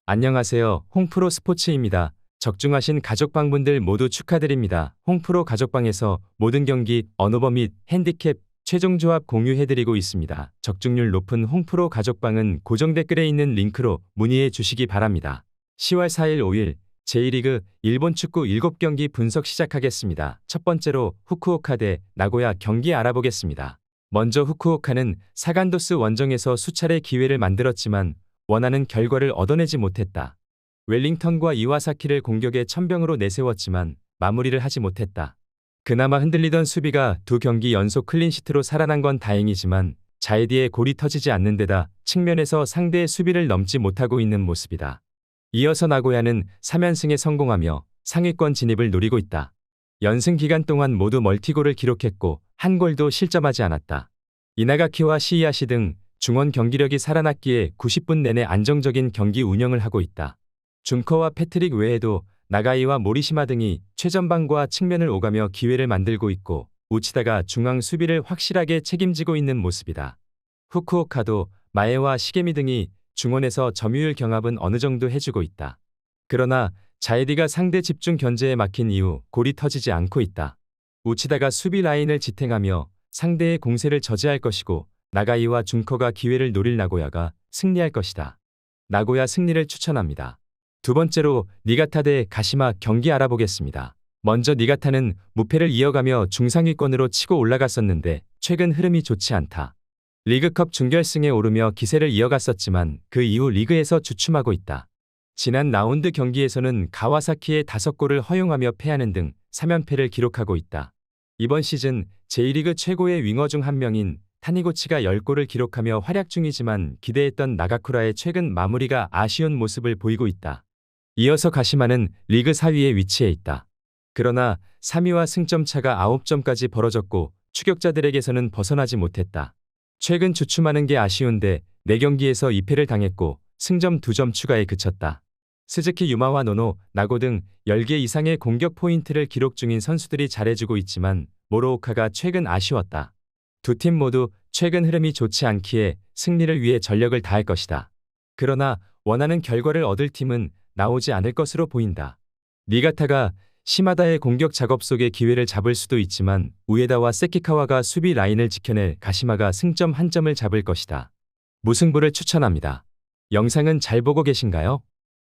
안녕하세요. 홍프로 스포츠입니다. 적중하신 가족방분들 모두 축하드립니다. 홍프로 가족방에서 모든 경기, 언오버 및 핸디캡, 최종 조합 공유해드리고 있습니다. 적중률 높은 홍프로 가족방은 고정 댓글에 있는 링크로 문의해 주시기 바랍니다. 10월 4일 5일 제1리그 일본 축구 7경기 분석 시작하겠습니다. 첫 번째로 후쿠오카 대 나고야 경기 알아보겠습니다. 먼저 후쿠오카는 사간도스 원정에서 수차례 기회를 만들었지만 원하는 결과를 얻어내지 못했다. 웰링턴과 이와사키를 공격의 천병으로 내세웠지만 마무리를 하지 못했다. 그나마 흔들리던 수비가 두 경기 연속 클린시트로 살아난 건 다행이지만 자에디의 골이 터지지 않는 데다 측면에서 상대의 수비를 넘지 못하고 있는 모습이다. 이어서 나고야는 3연승에 성공하며 상위권 진입을 노리고 있다. 연승 기간 동안 모두 멀티골을 기록했고 한 골도 실점하지 않았다. 이나가키와 시이아시 등 중원 경기력이 살아났기에 90분 내내 안정적인 경기 운영을 하고 있다. 준커와 패트릭 외에도 나가이와 모리시마 등이 최전방과 측면을 오가며 기회를 만들고 있고 우치다가 중앙 수비를 확실하게 책임지고 있는 모습이다. 후쿠오카도 마에와 시게미 등이 중원에서 점유율 경합은 어느 정도 해주고 있다. 그러나 자에디가 상대 집중 견제에 막힌 이후 골이 터지지 않고 있다. 우치다가 수비 라인을 지탱하며 상대의 공세를 저지할 것이고 나가이와 준커가 기회를 노릴 나고야가 승리할 것이다. 나고야 승리를 추천합니다. 두 번째로 니가타 대 가시마 경기 알아보겠습니다. 먼저 니가타는 무패를 이어가며 중상위권으로 치고 올라갔었는데 최근 흐름이 좋지 않다. 리그컵 준결승에 오르며 기세를 이어갔었지만 그 이후 리그에서 주춤하고 있다. 지난 라운드 경기에서는 가와사키의 5골을 허용하며 패하는 등 3연패를 기록하고 있다. 이번 시즌 제1리그 최고의 윙어 중 한 명인 타니고치가 10골을 기록하며 활약 중이지만 기대했던 나가쿠라의 최근 마무리가 아쉬운 모습을 보이고 있다. 이어서 가시마는 리그 4위에 위치해 있다. 그러나 3위와 승점차가 9점까지 벌어졌고 추격자들에게서는 벗어나지 못했다. 최근 주춤하는 게 아쉬운데 4경기에서 2패를 당했고 승점 2점 추가에 그쳤다. 스즈키 유마와 노노, 나고 등 10개 이상의 공격 포인트를 기록 중인 선수들이 잘해주고 있지만 모로오카가 최근 아쉬웠다. 두 팀 모두 최근 흐름이 좋지 않기에 승리를 위해 전력을 다할 것이다. 그러나 원하는 결과를 얻을 팀은 나오지 않을 것으로 보인다. 니가타가 시마다의 공격 작업 속에 기회를 잡을 수도 있지만 우에다와 세키카와가 수비 라인을 지켜낼 가시마가 승점 1점을 잡을 것이다. 무승부를 추천합니다. 영상은 잘 보고 계신가요?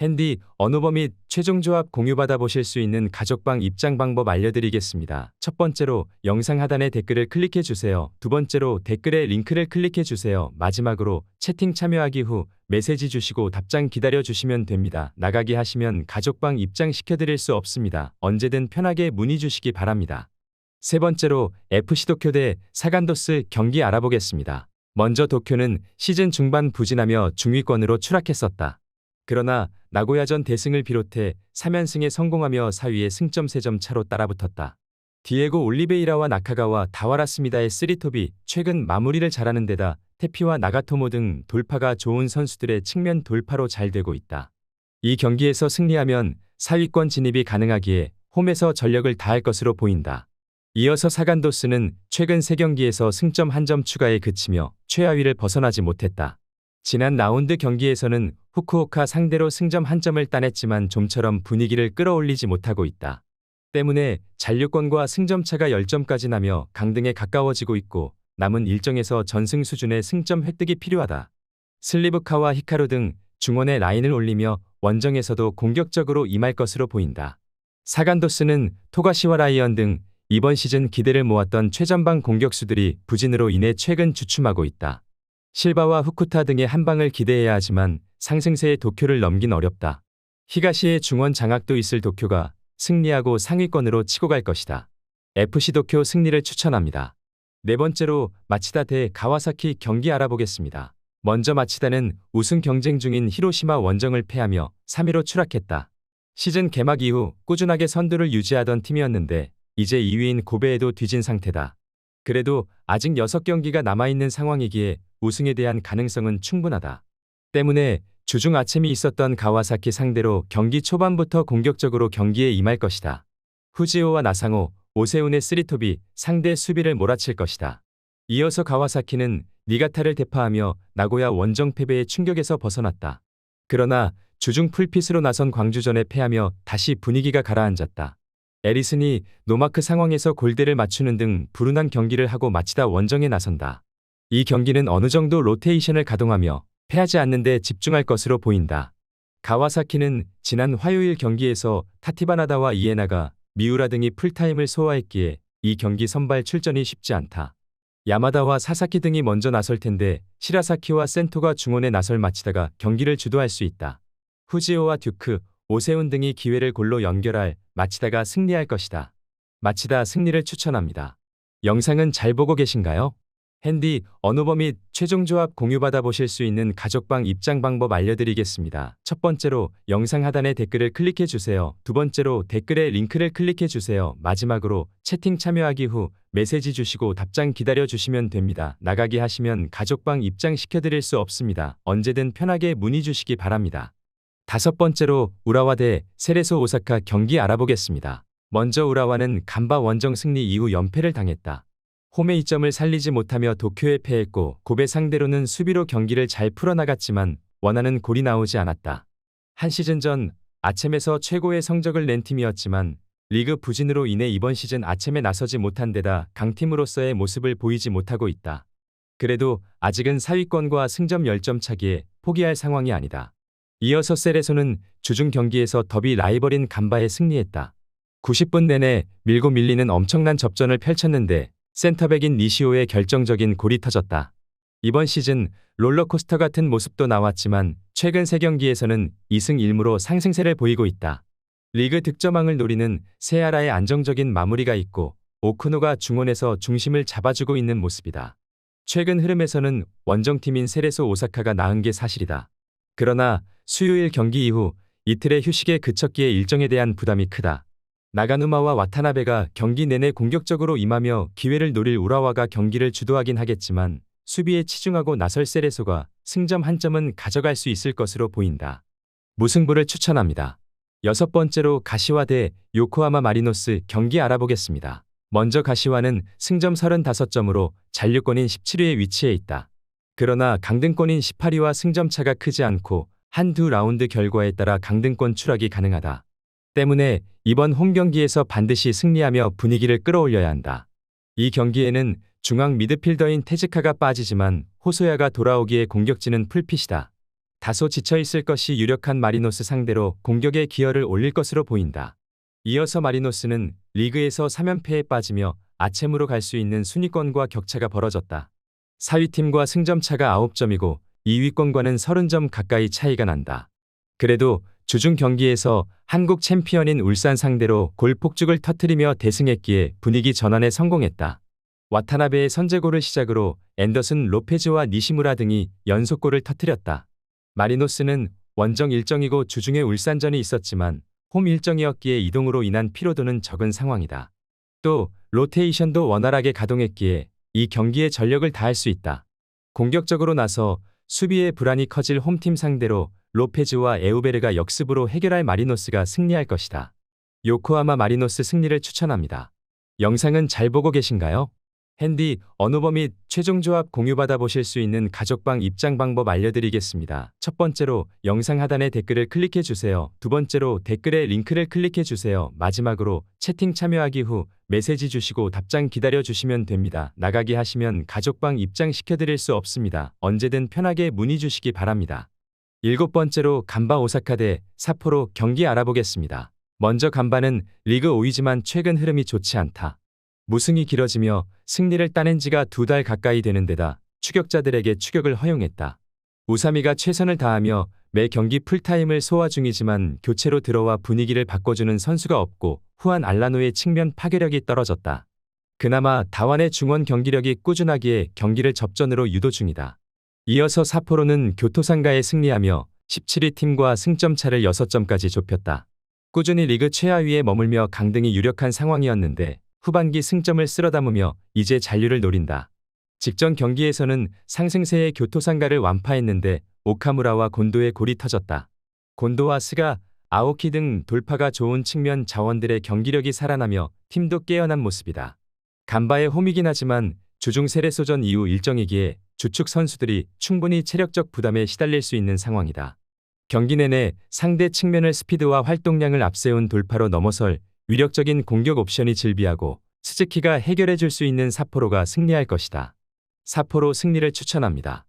핸디, 언오버 및 최종 조합 공유받아 보실 수 있는 가족방 입장 방법 알려드리겠습니다. 첫 번째로 영상 하단의 댓글을 클릭해 주세요. 두 번째로 댓글에 링크를 클릭해 주세요. 마지막으로 채팅 참여하기 후 메시지 주시고 답장 기다려 주시면 됩니다. 나가기 하시면 가족방 입장 시켜드릴 수 없습니다. 언제든 편하게 문의 주시기 바랍니다. 세 번째로 FC 도쿄 대 사간도스 경기 알아보겠습니다. 먼저 도쿄는 시즌 중반 부진하며 중위권으로 추락했었다. 그러나 나고야전 대승을 비롯해 3연승에 성공하며 4위에 승점 3점 차로 따라붙었다. 디에고 올리베이라와 나카가와 다와라스미다의 쓰리톱이 최근 마무리를 잘하는 데다 테피와 나가토모 등 돌파가 좋은 선수들의 측면 돌파로 잘 되고 있다. 이 경기에서 승리하면 4위권 진입이 가능하기에 홈에서 전력을 다할 것으로 보인다. 이어서 사간도스는 최근 3경기에서 승점 1점 추가에 그치며 최하위를 벗어나지 못했다. 지난 라운드 경기에서는 후쿠오카 상대로 승점 1점을 따냈지만 좀처럼 분위기를 끌어올리지 못하고 있다. 때문에 잔류권과 승점차가 10점까지 나며 강등에 가까워지고 있고 남은 일정에서 전승 수준의 승점 획득이 필요하다. 슬리브카와 히카루 등 중원의 라인을 올리며 원정에서도 공격적으로 임할 것으로 보인다. 사간도스는 토가시와 라이언 등 이번 시즌 기대를 모았던 최전방 공격수들이 부진으로 인해 최근 주춤하고 있다. 실바와 후쿠타 등의 한방을 기대해야 하지만 상승세의 도쿄를 넘긴 어렵다. 히가시의 중원 장악도 있을 도쿄가 승리하고 상위권으로 치고 갈 것이다. FC 도쿄 승리를 추천합니다. 네 번째로 마치다 대 가와사키 경기 알아보겠습니다. 먼저 마치다는 우승 경쟁 중인 히로시마 원정을 패하며 3위로 추락했다. 시즌 개막 이후 꾸준하게 선두를 유지하던 팀이었는데 이제 2위인 고베에도 뒤진 상태다. 그래도 아직 6경기가 남아있는 상황이기에 우승에 대한 가능성은 충분하다. 때문에 주중 아침이 있었던 가와사키 상대로 경기 초반부터 공격적으로 경기에 임할 것이다. 후지오와 나상호, 오세훈의 쓰리톱이 상대 수비를 몰아칠 것이다. 이어서 가와사키는 니가타를 대파하며 나고야 원정 패배의 충격에서 벗어났다. 그러나 주중 풀핏으로 나선 광주전에 패하며 다시 분위기가 가라앉았다. 에리슨이 노마크 상황에서 골대를 맞추는 등 불운한 경기를 하고 마치다 원정에 나선다. 이 경기는 어느 정도 로테이션을 가동하며 패하지 않는 데 집중할 것으로 보인다. 가와사키는 지난 화요일 경기에서 타티바나다와 이에나가 미우라 등이 풀타임을 소화했기에 이 경기 선발 출전이 쉽지 않다. 야마다와 사사키 등이 먼저 나설 텐데 시라사키와 센토가 중원에 나설 마치다가 경기를 주도할 수 있다. 후지오와 듀크, 오세훈 등이 기회를 골로 연결할 마치다가 승리할 것이다. 마치다 승리를 추천합니다. 영상은 잘 보고 계신가요? 핸디, 언어버 및 최종 조합 공유받아 보실 수 있는 가족방 입장 방법 알려드리겠습니다. 첫 번째로 영상 하단에 댓글을 클릭해 주세요. 두 번째로 댓글에 링크를 클릭해 주세요. 마지막으로 채팅 참여하기 후 메시지 주시고 답장 기다려 주시면 됩니다. 나가기 하시면 가족방 입장 시켜드릴 수 없습니다. 언제든 편하게 문의 주시기 바랍니다. 다섯 번째로 우라와 대 세레소 오사카 경기 알아보겠습니다. 먼저 우라와는 간바 원정 승리 이후 연패를 당했다. 홈의 이점을 살리지 못하며 도쿄에 패했고 고베 상대로는 수비로 경기를 잘 풀어나갔지만 원하는 골이 나오지 않았다. 한 시즌 전 아쳔에서 최고의 성적을 낸 팀이었지만 리그 부진으로 인해 이번 시즌 아쳔에 나서지 못한 데다 강팀으로서의 모습을 보이지 못하고 있다. 그래도 아직은 상위권과 승점 10점 차기에 포기할 상황이 아니다. 이어서 세레소는 주중 경기에서 더비 라이벌인 간바에 승리했다. 90분 내내 밀고 밀리는 엄청난 접전을 펼쳤는데 센터백인 니시오의 결정적인 골이 터졌다. 이번 시즌 롤러코스터 같은 모습도 나왔지만 최근 3경기에서는 2승 1무로 상승세를 보이고 있다. 리그 득점왕을 노리는 세아라의 안정적인 마무리가 있고 오쿠노가 중원에서 중심을 잡아주고 있는 모습이다. 최근 흐름에서는 원정팀인 세레소 오사카가 나은 게 사실이다. 그러나 수요일 경기 이후 이틀의 휴식에 그쳤기에 일정에 대한 부담이 크다. 나가누마와 와타나베가 경기 내내 공격적으로 임하며 기회를 노릴 우라와가 경기를 주도하긴 하겠지만 수비에 치중하고 나설 세레소가 승점 한 점은 가져갈 수 있을 것으로 보인다. 무승부를 추천합니다. 여섯 번째로 가시와 대 요코하마 마리노스 경기 알아보겠습니다. 먼저 가시와는 승점 35점으로 잔류권인 17위에 위치해 있다. 그러나 강등권인 18위와 승점 차가 크지 않고 한두 라운드 결과에 따라 강등권 추락이 가능하다. 때문에 이번 홈경기에서 반드시 승리하며 분위기를 끌어올려야 한다. 이 경기에는 중앙 미드필더인 테즈카가 빠지지만 호소야가 돌아오기에 공격진은 풀핏이다. 다소 지쳐있을 것이 유력한 마리노스 상대로 공격의 기여를 올릴 것으로 보인다. 이어서 마리노스는 리그에서 3연패에 빠지며 아쳔으로 갈 수 있는 순위권과 격차가 벌어졌다. 4위팀과 승점차가 9점이고 2위권과는 30점 가까이 차이가 난다. 그래도 주중 경기에서 한국 챔피언인 울산 상대로 골 폭죽을 터뜨리며 대승했기에 분위기 전환에 성공했다. 와타나베의 선제골을 시작으로 앤더슨 로페즈와 니시무라 등이 연속골을 터뜨렸다. 마리노스는 원정 일정이고 주중에 울산전이 있었지만 홈 일정이었기에 이동으로 인한 피로도는 적은 상황이다. 또 로테이션도 원활하게 가동했기에 이 경기에 전력을 다할 수 있다. 공격적으로 나서 수비의 불안이 커질 홈팀 상대로 로페즈와 에우베르가 역습으로 해결할 마리노스가 승리할 것이다. 요코하마 마리노스 승리를 추천합니다. 영상은 잘 보고 계신가요? 핸디, 언어버 및 최종 조합 공유받아 보실 수 있는 가족방 입장 방법 알려드리겠습니다. 첫 번째로 영상 하단에 댓글을 클릭해 주세요. 두 번째로 댓글에 링크를 클릭해 주세요. 마지막으로 채팅 참여하기 후 메시지 주시고 답장 기다려 주시면 됩니다. 나가기 하시면 가족방 입장 시켜드릴 수 없습니다. 언제든 편하게 문의 주시기 바랍니다. 일곱 번째로 간바 오사카 대 삿포로 경기 알아보겠습니다. 먼저 간바는 리그 5위지만 최근 흐름이 좋지 않다. 무승이 길어지며 승리를 따낸 지가 2달 가까이 되는 데다 추격자들에게 추격을 허용했다. 우사미가 최선을 다하며 매 경기 풀타임을 소화 중이지만 교체로 들어와 분위기를 바꿔주는 선수가 없고 후안 알라노의 측면 파괴력이 떨어졌다. 그나마 다완의 중원 경기력이 꾸준하기에 경기를 접전으로 유도 중이다. 이어서 삿포로는 교토상가에 승리하며 17위 팀과 승점 차를 6점까지 좁혔다. 꾸준히 리그 최하위에 머물며 강등이 유력한 상황이었는데 후반기 승점을 쓸어담으며 이제 잔류를 노린다. 직전 경기에서는 상승세의 교토상가를 완파했는데 오카무라와 곤도의 골이 터졌다. 곤도와 스가, 아오키 등 돌파가 좋은 측면 자원들의 경기력이 살아나며 팀도 깨어난 모습이다. 간바의 홈이긴 하지만 주중 세레소전 이후 일정이기에 주축 선수들이 충분히 체력적 부담에 시달릴 수 있는 상황이다. 경기 내내 상대 측면을 스피드와 활동량을 앞세운 돌파로 넘어설 위력적인 공격 옵션이 즐비하고 스즈키가 해결해 줄 수 있는 삿포로가 승리할 것이다. 삿포로 승리를 추천합니다.